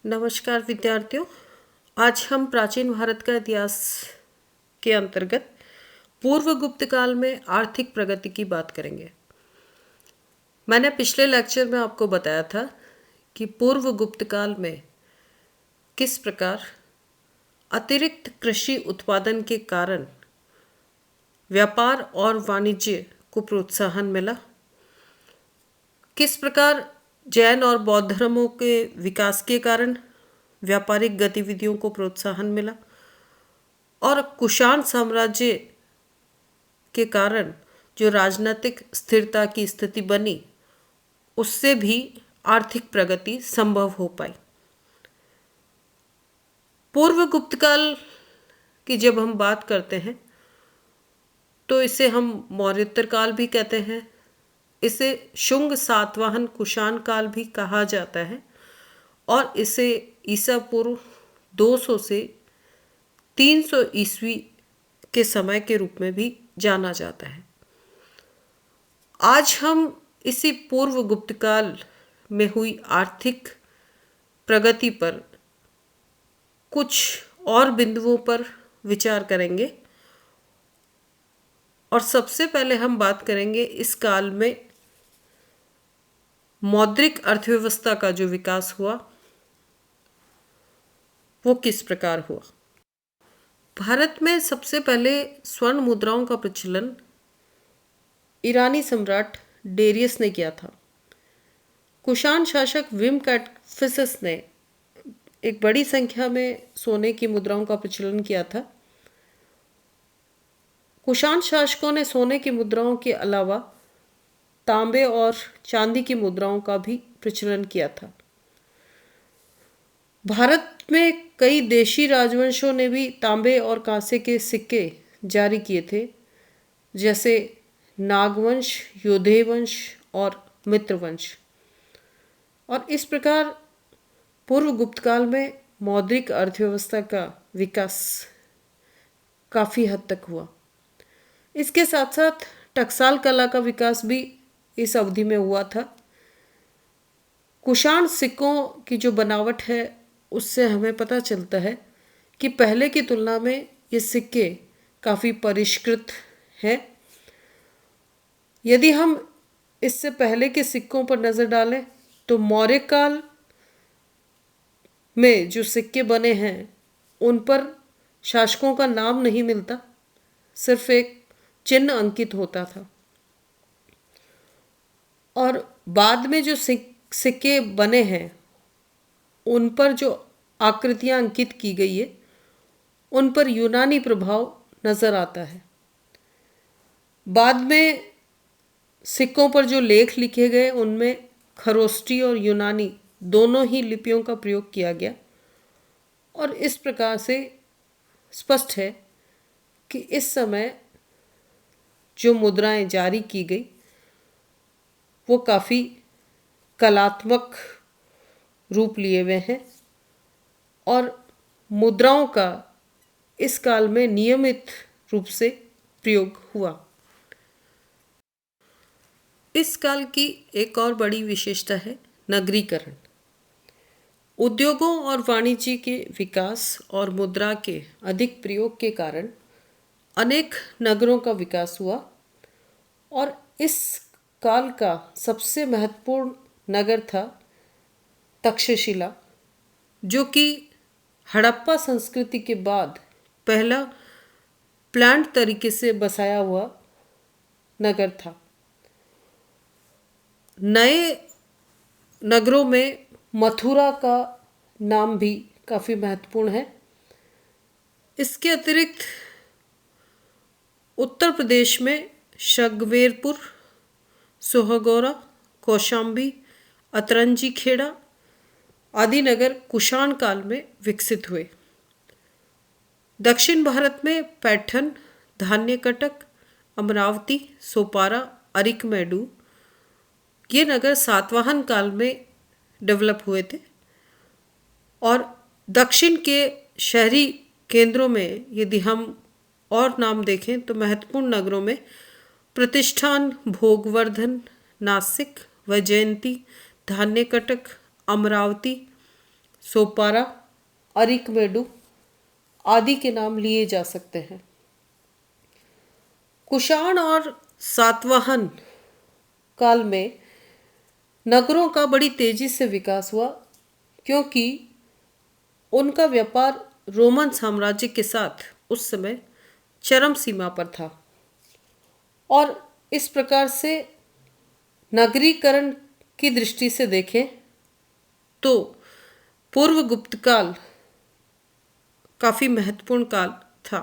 नमस्कार विद्यार्थियों। आज हम प्राचीन भारत का इतिहास के अंतर्गत पूर्व गुप्त काल में आर्थिक प्रगति की बात करेंगे। मैंने पिछले लेक्चर में आपको बताया था कि पूर्व गुप्त काल में किस प्रकार अतिरिक्त कृषि उत्पादन के कारण व्यापार और वाणिज्य को प्रोत्साहन मिला, किस प्रकार जैन और बौद्ध धर्मों के विकास के कारण व्यापारिक गतिविधियों को प्रोत्साहन मिला और कुषाण साम्राज्य के कारण जो राजनीतिक स्थिरता की स्थिति बनी उससे भी आर्थिक प्रगति संभव हो पाई। पूर्व गुप्त काल की जब हम बात करते हैं तो इसे हम मौर्योत्तर काल भी कहते हैं, इसे शुंग सातवाहन कुषाण काल भी कहा जाता है और इसे ईसा पूर्व 200 से 300 ईस्वी के समय के रूप में भी जाना जाता है। आज हम इसी पूर्व गुप्त काल में हुई आर्थिक प्रगति पर कुछ और बिंदुओं पर विचार करेंगे और सबसे पहले हम बात करेंगे इस काल में मौद्रिक अर्थव्यवस्था का जो विकास हुआ वो किस प्रकार हुआ। भारत में सबसे पहले स्वर्ण मुद्राओं का प्रचलन ईरानी सम्राट डेरियस ने किया था। कुषाण शासक विम कैटफिसस ने एक बड़ी संख्या में सोने की मुद्राओं का प्रचलन किया था। कुषाण शासकों ने सोने की मुद्राओं के अलावा तांबे और चांदी की मुद्राओं का भी प्रचलन किया था। भारत में कई देशी राजवंशों ने भी तांबे और कांसे के सिक्के जारी किए थे, जैसे नागवंश, योधेय वंश और मित्रवंश। और इस प्रकार पूर्व गुप्त काल में मौद्रिक अर्थव्यवस्था का विकास काफ़ी हद तक हुआ। इसके साथ साथ टकसाल कला का विकास भी इस अवधि में हुआ था। कुषाण सिक्कों की जो बनावट है उससे हमें पता चलता है कि पहले की तुलना में ये सिक्के काफ़ी परिष्कृत हैं। यदि हम इससे पहले के सिक्कों पर नज़र डालें तो मौर्य काल में जो सिक्के बने हैं उन पर शासकों का नाम नहीं मिलता, सिर्फ एक चिन्ह अंकित होता था। और बाद में जो सिक्के बने हैं उन पर जो आकृतियां अंकित की गई है उन पर यूनानी प्रभाव नज़र आता है। बाद में सिक्कों पर जो लेख लिखे गए उनमें खरोष्टी और यूनानी दोनों ही लिपियों का प्रयोग किया गया और इस प्रकार से स्पष्ट है कि इस समय जो मुद्राएं जारी की गई वो काफ़ी कलात्मक रूप लिए हुए हैं और मुद्राओं का इस काल में नियमित रूप से प्रयोग हुआ। इस काल की एक और बड़ी विशेषता है नगरीकरण। उद्योगों और वाणिज्य के विकास और मुद्रा के अधिक प्रयोग के कारण अनेक नगरों का विकास हुआ और इस काल का सबसे महत्वपूर्ण नगर था तक्षशिला, जो कि हड़प्पा संस्कृति के बाद पहला प्लान्ड तरीके से बसाया हुआ नगर था। नए नगरों में मथुरा का नाम भी काफ़ी महत्वपूर्ण है। इसके अतिरिक्त उत्तर प्रदेश में शगवेरपुर, सोहगौरा, कौशाम्बी, अतरंजी खेड़ा आदि नगर कुषाण काल में विकसित हुए। दक्षिण भारत में पैठन, धान्यकटक, अमरावती, सोपारा, अरिकमेडू ये नगर सातवाहन काल में डेवलप हुए थे। और दक्षिण के शहरी केंद्रों में यदि हम और नाम देखें तो महत्वपूर्ण नगरों में प्रतिष्ठान, भोगवर्धन, नासिक, वैजयंती, धान्यकटक, अमरावती, सोपारा, अरिकमेडु आदि के नाम लिए जा सकते हैं। कुषाण और सातवाहन काल में नगरों का बड़ी तेजी से विकास हुआ, क्योंकि उनका व्यापार रोमन साम्राज्य के साथ उस समय चरम सीमा पर था। और इस प्रकार से नगरीकरण की दृष्टि से देखें तो पूर्व गुप्त काल काफी महत्वपूर्ण काल था।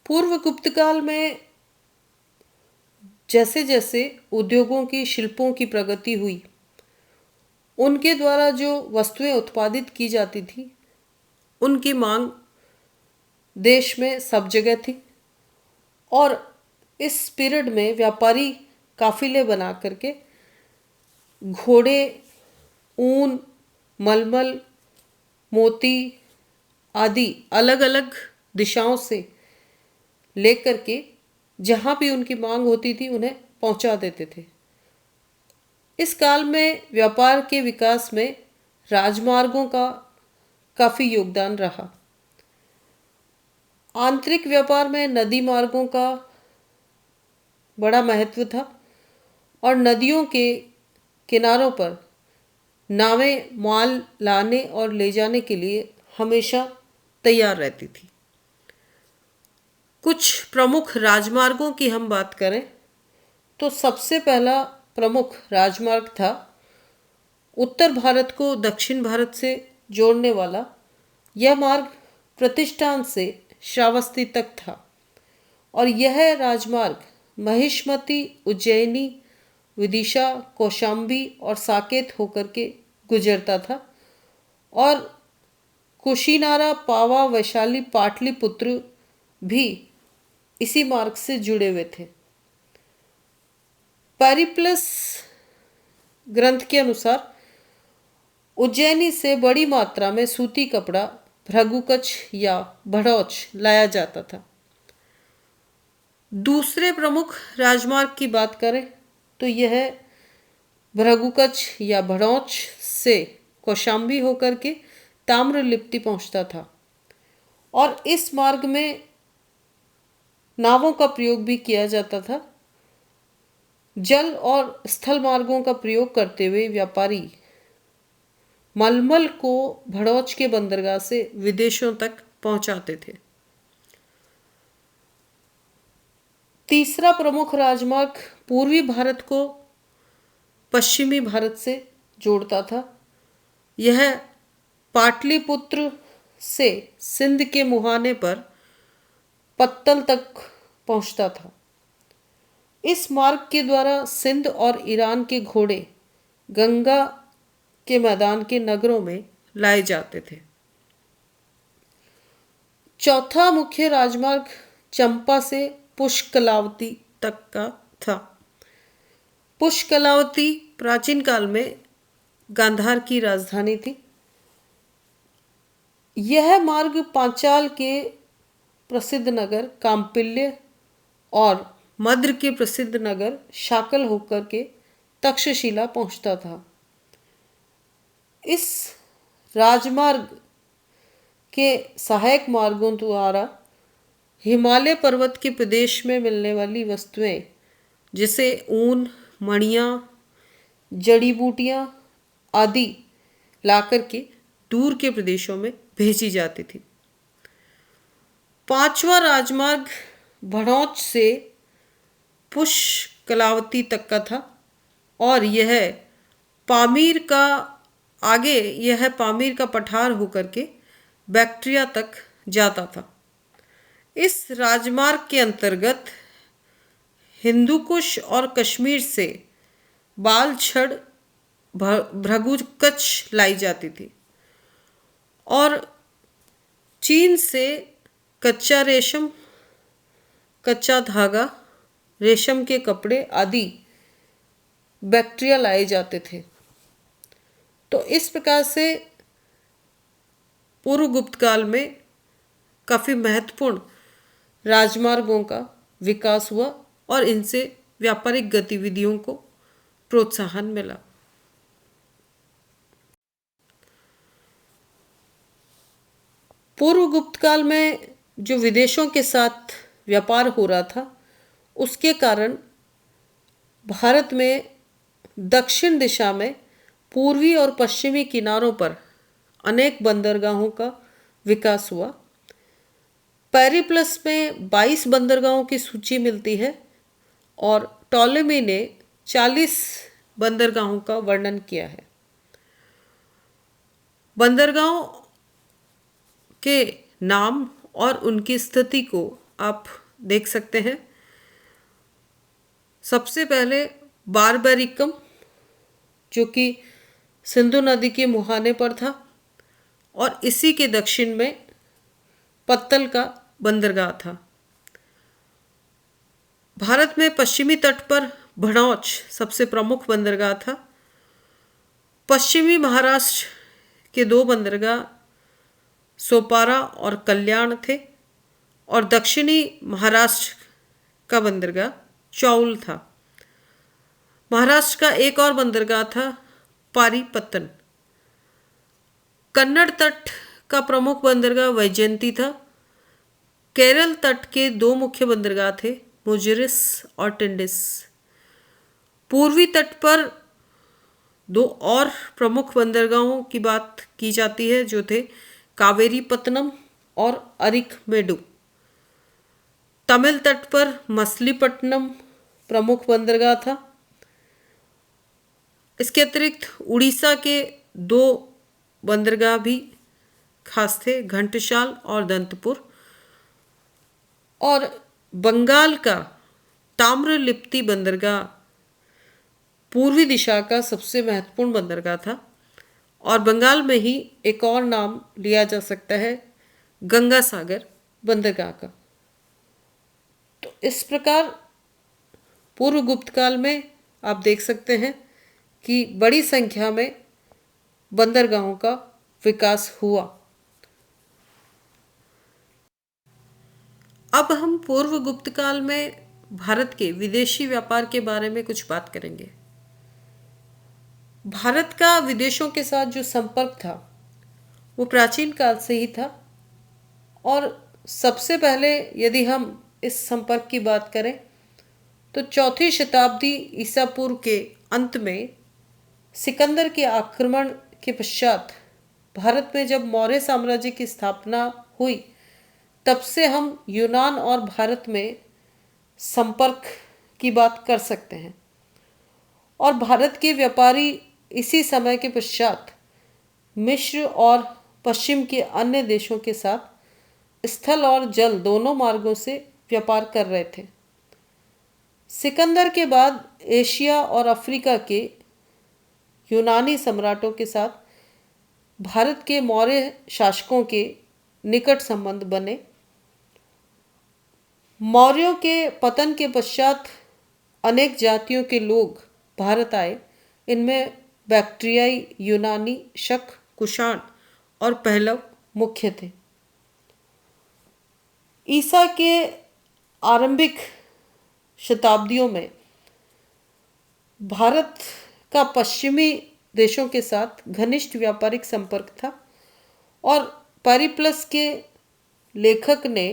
पूर्व गुप्त काल में जैसे जैसे उद्योगों की, शिल्पों की प्रगति हुई, उनके द्वारा जो वस्तुएं उत्पादित की जाती थी, उनकी मांग देश में सब जगह थी। और इस पीरियड में व्यापारी काफिले बना करके घोड़े, ऊन, मलमल, मोती आदि अलग अलग दिशाओं से लेकर के जहाँ भी उनकी मांग होती थी उन्हें पहुँचा देते थे। इस काल में व्यापार के विकास में राजमार्गों का काफ़ी योगदान रहा। आंतरिक व्यापार में नदी मार्गों का बड़ा महत्व था और नदियों के किनारों पर नावें माल लाने और ले जाने के लिए हमेशा तैयार रहती थी। कुछ प्रमुख राजमार्गों की हम बात करें तो सबसे पहला प्रमुख राजमार्ग था उत्तर भारत को दक्षिण भारत से जोड़ने वाला। यह मार्ग प्रतिष्ठान से श्रावस्ती तक था और यह राजमार्ग महिष्मती, उज्जैनी, विदिशा, कौशाम्बी और साकेत होकर के गुजरता था और कुशीनारा, पावा, वैशाली, पाटलिपुत्र भी इसी मार्ग से जुड़े हुए थे। पेरिप्लस ग्रंथ के अनुसार उज्जैनी से बड़ी मात्रा में सूती कपड़ा भृगुकच्छ या भड़ौच लाया जाता था। दूसरे प्रमुख राजमार्ग की बात करें तो यह भृगुकच्छ या भड़ौच से कौशाम्बी होकर के ताम्रलिप्ति पहुंचता था और इस मार्ग में नावों का प्रयोग भी किया जाता था। जल और स्थल मार्गों का प्रयोग करते हुए व्यापारी मलमल को भड़ौच के बंदरगाह से विदेशों तक पहुंचाते थे। तीसरा प्रमुख राजमार्ग पूर्वी भारत को पश्चिमी भारत से जोड़ता था। यह पाटलिपुत्र से सिंध के मुहाने पर पत्तल तक पहुंचता था। इस मार्ग के द्वारा सिंध और ईरान के घोड़े गंगा के मैदान के नगरों में लाए जाते थे। चौथा मुख्य राजमार्ग चंपा से पुष्कलावती तक का था। पुष्कलावती प्राचीन काल में गांधार की राजधानी थी। यह मार्ग पांचाल के प्रसिद्ध नगर काम्पिल्य और मद्र के प्रसिद्ध नगर शाकल होकर के तक्षशिला पहुंचता था। इस राजमार्ग के सहायक मार्गों द्वारा हिमालय पर्वत के प्रदेश में मिलने वाली वस्तुएं जैसे ऊन, मणियाँ, जड़ी बूटियाँ आदि लाकर के दूर के प्रदेशों में भेजी जाती थी। पांचवा राजमार्ग भड़ौच से पुष्कलावती तक का था और यह पामीर का पठार होकर के बैक्ट्रिया तक जाता था। इस राजमार्ग के अंतर्गत हिंदुकुश और कश्मीर से बाल छड़ भृगुकच्छ लाई जाती थी और चीन से कच्चा रेशम, कच्चा धागा, रेशम के कपड़े आदि बैक्ट्रिया लाए जाते थे। तो इस प्रकार से पूर्व गुप्त काल में काफ़ी महत्वपूर्ण राजमार्गों का विकास हुआ और इनसे व्यापारिक गतिविधियों को प्रोत्साहन मिला। पूर्व गुप्त काल में जो विदेशों के साथ व्यापार हो रहा था, उसके कारण भारत में दक्षिण दिशा में पूर्वी और पश्चिमी किनारों पर अनेक बंदरगाहों का विकास हुआ। पेरिप्लस में 22 बंदरगाहों की सूची मिलती है और टॉलेमी ने 40 बंदरगाहों का वर्णन किया है। बंदरगाहों के नाम और उनकी स्थिति को आप देख सकते हैं। सबसे पहले बारबैरिकम, जो कि सिंधु नदी के मुहाने पर था, और इसी के दक्षिण में पत्तल का बंदरगाह था। भारत में पश्चिमी तट पर भड़ौच सबसे प्रमुख बंदरगाह था। पश्चिमी महाराष्ट्र के 2 बंदरगाह सोपारा और कल्याण थे, और दक्षिणी महाराष्ट्र का बंदरगाह चौल था। महाराष्ट्र का एक और बंदरगाह था पारीपत्तन। कन्नड़ तट का प्रमुख बंदरगाह वैजयंती था। केरल तट के 2 मुख्य बंदरगाह थे, मुजिरिस और टिंडिस। पूर्वी तट पर 2 और प्रमुख बंदरगाहों की बात की जाती है, जो थे कावेरीपत्तनम और अरिकमेडु। तमिल तट पर मछलीपट्टनम प्रमुख बंदरगाह था। इसके अतिरिक्त उड़ीसा के 2 बंदरगाह भी खास थे, घंटसाल और दंतपुर। और बंगाल का ताम्रलिप्ति बंदरगाह पूर्वी दिशा का सबसे महत्वपूर्ण बंदरगाह था, और बंगाल में ही एक और नाम लिया जा सकता है गंगा सागर बंदरगाह का। तो इस प्रकार पूर्व गुप्त काल में आप देख सकते हैं कि बड़ी संख्या में बंदरगाहों का विकास हुआ। अब हम पूर्व गुप्त काल में भारत के विदेशी व्यापार के बारे में कुछ बात करेंगे। भारत का विदेशों के साथ जो संपर्क था वो प्राचीन काल से ही था, और सबसे पहले यदि हम इस संपर्क की बात करें तो 4वीं शताब्दी ईसा पूर्व के अंत में सिकंदर के आक्रमण के पश्चात भारत में जब मौर्य साम्राज्य की स्थापना हुई, तब से हम यूनान और भारत में संपर्क की बात कर सकते हैं। और भारत के व्यापारी इसी समय के पश्चात मिस्र और पश्चिम के अन्य देशों के साथ स्थल और जल दोनों मार्गों से व्यापार कर रहे थे। सिकंदर के बाद एशिया और अफ्रीका के यूनानी सम्राटों के साथ भारत के मौर्य शासकों के निकट संबंध बने। मौर्यों के पतन के पश्चात अनेक जातियों के लोग भारत आए। इनमें बैक्ट्रियाई, यूनानी, शक, कुषाण और पहलव मुख्य थे। ईसा के आरंभिक शताब्दियों में भारत का पश्चिमी देशों के साथ घनिष्ठ व्यापारिक संपर्क था, और पेरिप्लस के लेखक ने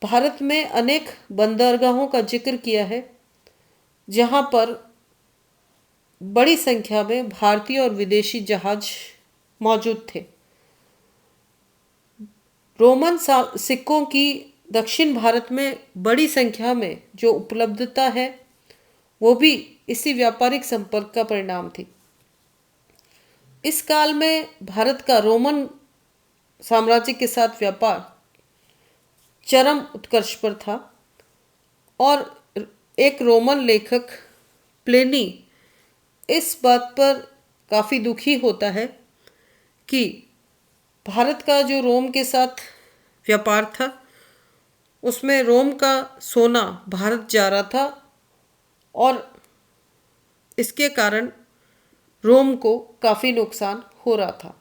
भारत में अनेक बंदरगाहों का जिक्र किया है, जहां पर बड़ी संख्या में भारतीय और विदेशी जहाज मौजूद थे। रोमन सिक्कों की दक्षिण भारत में बड़ी संख्या में जो उपलब्धता है, वो भी इसी व्यापारिक संपर्क का परिणाम थी। इस काल में भारत का रोमन साम्राज्य के साथ व्यापार चरम उत्कर्ष पर था, और एक रोमन लेखक प्लेनी इस बात पर काफ़ी दुखी होता है कि भारत का जो रोम के साथ व्यापार था, उसमें रोम का सोना भारत जा रहा था, और इसके कारण रोम को काफ़ी नुकसान हो रहा था।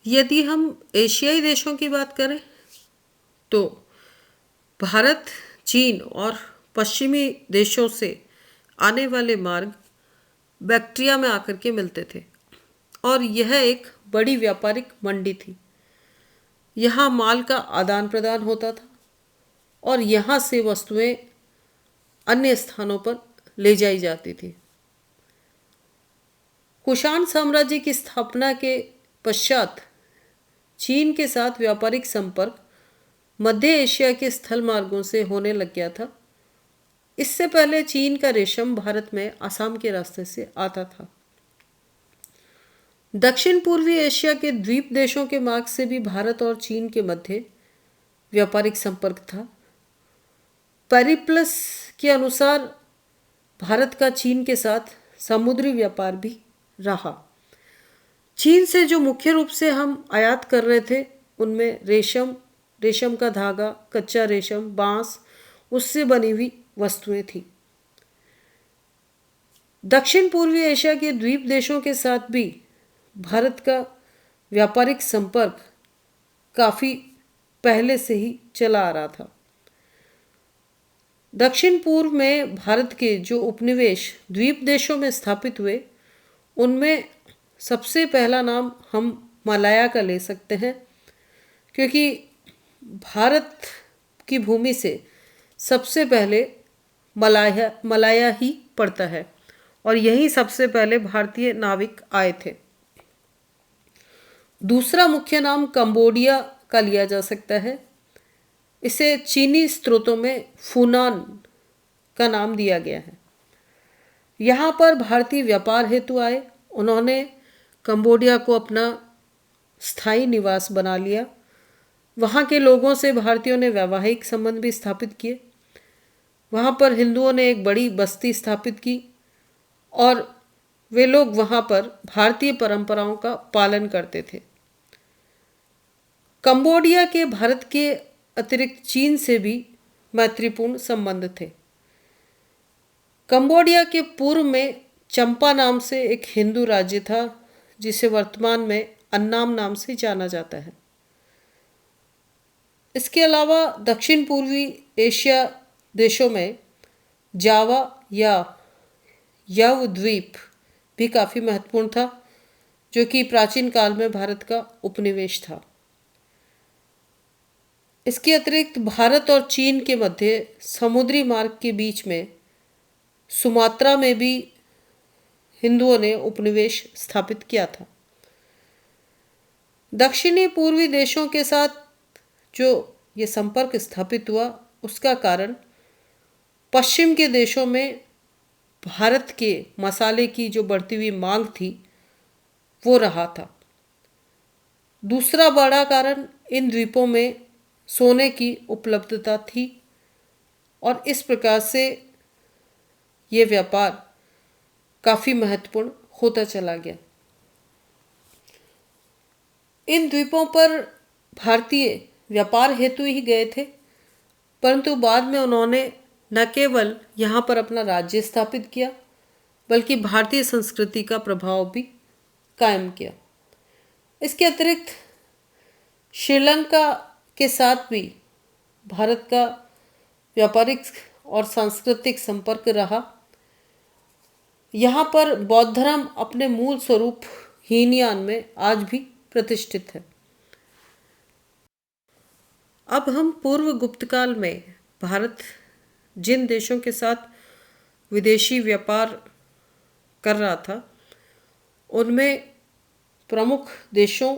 यदि हम एशियाई देशों की बात करें तो भारत, चीन और पश्चिमी देशों से आने वाले मार्ग बैक्ट्रिया में आकर के मिलते थे और यह एक बड़ी व्यापारिक मंडी थी। यहाँ माल का आदान प्रदान होता था और यहाँ से वस्तुएं अन्य स्थानों पर ले जाई जाती थी। कुषाण साम्राज्य की स्थापना के पश्चात चीन के साथ व्यापारिक संपर्क मध्य एशिया के स्थल मार्गों से होने लग गया था। इससे पहले चीन का रेशम भारत में असम के रास्ते से आता था। दक्षिण पूर्वी एशिया के द्वीप देशों के मार्ग से भी भारत और चीन के मध्य व्यापारिक संपर्क था। पेरिप्लस के अनुसार भारत का चीन के साथ समुद्री व्यापार भी रहा। चीन से जो मुख्य रूप से हम आयात कर रहे थे उनमें रेशम का धागा, कच्चा रेशम, बांस, उससे बनी हुई वस्तुएं थी। दक्षिण पूर्वी एशिया के द्वीप देशों के साथ भी भारत का व्यापारिक संपर्क काफ़ी पहले से ही चला आ रहा था। दक्षिण पूर्व में भारत के जो उपनिवेश द्वीप देशों में स्थापित हुए उनमें सबसे पहला नाम हम मलाया का ले सकते हैं, क्योंकि भारत की भूमि से सबसे पहले मलाया ही पड़ता है और यही सबसे पहले भारतीय नाविक आए थे। दूसरा मुख्य नाम कंबोडिया का लिया जा सकता है। इसे चीनी स्रोतों में फूनान का नाम दिया गया है। यहाँ पर भारतीय व्यापार हेतु आए। उन्होंने कंबोडिया को अपना स्थायी निवास बना लिया। वहाँ के लोगों से भारतीयों ने वैवाहिक संबंध भी स्थापित किए। वहाँ पर हिंदुओं ने एक बड़ी बस्ती स्थापित की और वे लोग वहाँ पर भारतीय परंपराओं का पालन करते थे। कंबोडिया के भारत के अतिरिक्त चीन से भी मैत्रीपूर्ण संबंध थे। कंबोडिया के पूर्व में चंपा नाम से एक हिंदू राज्य था, जिसे वर्तमान में अन्नाम नाम से जाना जाता है। इसके अलावा दक्षिण पूर्वी एशिया देशों में जावा या यव द्वीप भी काफ़ी महत्वपूर्ण था, जो कि प्राचीन काल में भारत का उपनिवेश था। इसके अतिरिक्त भारत और चीन के मध्य समुद्री मार्ग के बीच में सुमात्रा में भी हिंदुओं ने उपनिवेश स्थापित किया था। दक्षिणी पूर्वी देशों के साथ जो ये संपर्क स्थापित हुआ उसका कारण पश्चिम के देशों में भारत के मसाले की जो बढ़ती हुई मांग थी वो रहा था। दूसरा बड़ा कारण इन द्वीपों में सोने की उपलब्धता थी और इस प्रकार से ये व्यापार काफ़ी महत्वपूर्ण होता चला गया। इन द्वीपों पर भारतीय व्यापार हेतु ही गए थे, परंतु बाद में उन्होंने न केवल यहाँ पर अपना राज्य स्थापित किया बल्कि भारतीय संस्कृति का प्रभाव भी कायम किया। इसके अतिरिक्त श्रीलंका के साथ भी भारत का व्यापारिक और सांस्कृतिक संपर्क रहा। यहाँ पर बौद्ध धर्म अपने मूल स्वरूप हीनयान में आज भी प्रतिष्ठित है। अब हम पूर्व गुप्तकाल में भारत जिन देशों के साथ विदेशी व्यापार कर रहा था उनमें प्रमुख देशों,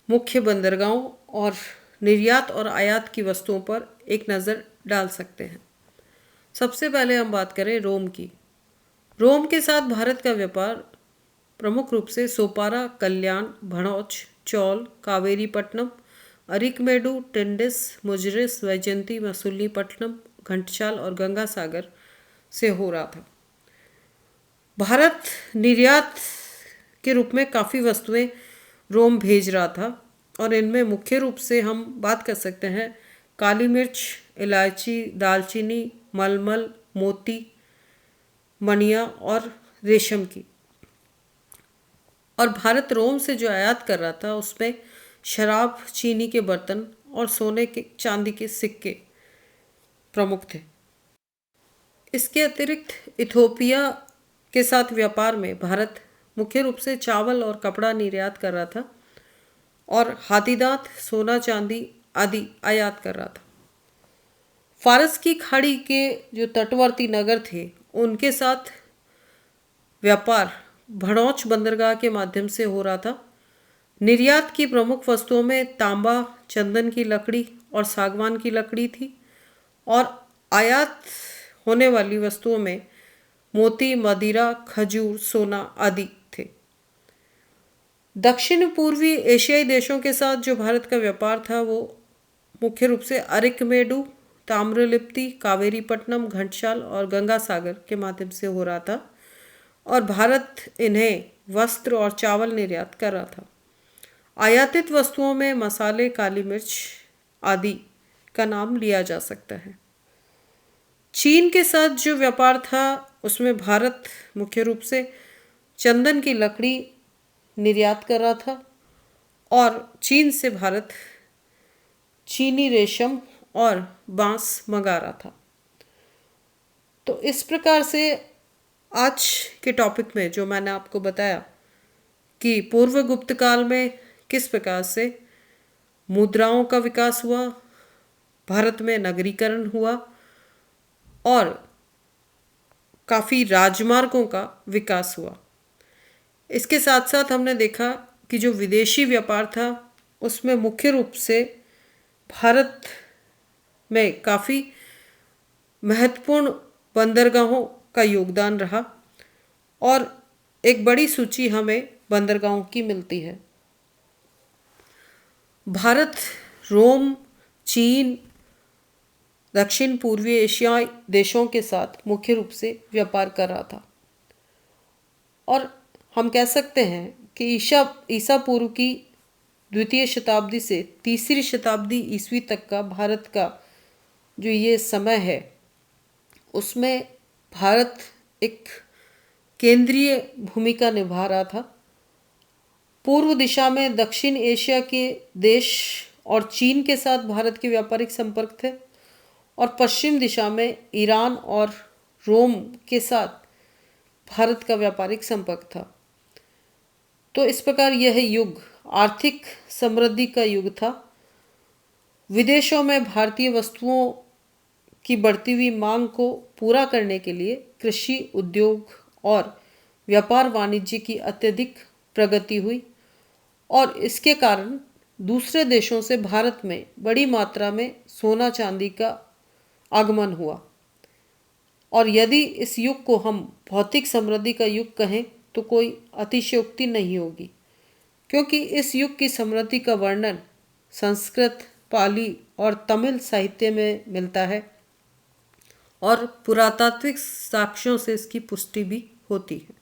मुख्य बंदरगाहों और निर्यात और आयात की वस्तुओं पर एक नज़र डाल सकते हैं। सबसे पहले हम बात करें रोम की। रोम के साथ भारत का व्यापार प्रमुख रूप से सोपारा, कल्याण, भड़ौच, चौल, कावेरीपट्टनम, अरिकमेडु, टिंडिस, मुजरिस, वैजयंती, मसूलीपट्टनम, घंटसाल और गंगा सागर से हो रहा था। भारत निर्यात के रूप में काफ़ी वस्तुएं रोम भेज रहा था और इनमें मुख्य रूप से हम बात कर सकते हैं काली मिर्च, इलायची, दालचीनी, मलमल, मोती, मणिया और रेशम की। और भारत रोम से जो आयात कर रहा था उसमें शराब, चीनी के बर्तन और सोने के चांदी के सिक्के प्रमुख थे। इसके अतिरिक्त इथोपिया के साथ व्यापार में भारत मुख्य रूप से चावल और कपड़ा निर्यात कर रहा था और हाथीदांत, सोना, चांदी आदि आयात कर रहा था। फारस की खाड़ी के जो तटवर्ती नगर थे उनके साथ व्यापार भड़ौच बंदरगाह के माध्यम से हो रहा था। निर्यात की प्रमुख वस्तुओं में तांबा, चंदन की लकड़ी और सागवान की लकड़ी थी और आयात होने वाली वस्तुओं में मोती, मदिरा, खजूर, सोना आदि थे। दक्षिण पूर्वी एशियाई देशों के साथ जो भारत का व्यापार था वो मुख्य रूप से अरिकमेडु, ताम्रलिप्ति, कावेरीपट्टनम, घंटसाल और गंगा सागर के माध्यम से हो रहा था और भारत इन्हें वस्त्र और चावल निर्यात कर रहा था। आयातित वस्तुओं में मसाले, काली मिर्च आदि का नाम लिया जा सकता है। चीन के साथ जो व्यापार था उसमें भारत मुख्य रूप से चंदन की लकड़ी निर्यात कर रहा था और चीन से भारत चीनी रेशम और बांस मंगा रहा था। तो इस प्रकार से आज के टॉपिक में जो मैंने आपको बताया कि पूर्व गुप्त काल में किस प्रकार से मुद्राओं का विकास हुआ, भारत में नगरीकरण हुआ और काफ़ी राजमार्गों का विकास हुआ। इसके साथ साथ हमने देखा कि जो विदेशी व्यापार था उसमें मुख्य रूप से भारत में काफ़ी महत्वपूर्ण बंदरगाहों का योगदान रहा और एक बड़ी सूची हमें बंदरगाहों की मिलती है। भारत रोम, चीन, दक्षिण पूर्वी एशियाई देशों के साथ मुख्य रूप से व्यापार कर रहा था और हम कह सकते हैं कि ईसा पूर्व की द्वितीय शताब्दी से तीसरी शताब्दी ईस्वी तक का भारत का जो ये समय है उसमें भारत एक केंद्रीय भूमिका निभा रहा था। पूर्व दिशा में दक्षिण एशिया के देश और चीन के साथ भारत के व्यापारिक संपर्क थे और पश्चिम दिशा में ईरान और रोम के साथ भारत का व्यापारिक संपर्क था। तो इस प्रकार यह युग आर्थिक समृद्धि का युग था। विदेशों में भारतीय वस्तुओं की बढ़ती हुई मांग को पूरा करने के लिए कृषि, उद्योग और व्यापार वाणिज्य की अत्यधिक प्रगति हुई और इसके कारण दूसरे देशों से भारत में बड़ी मात्रा में सोना चांदी का आगमन हुआ। और यदि इस युग को हम भौतिक समृद्धि का युग कहें तो कोई अतिशयोक्ति नहीं होगी, क्योंकि इस युग की समृद्धि का वर्णन संस्कृत, पाली और तमिल साहित्य में मिलता है और पुरातात्विक साक्ष्यों से इसकी पुष्टि भी होती है।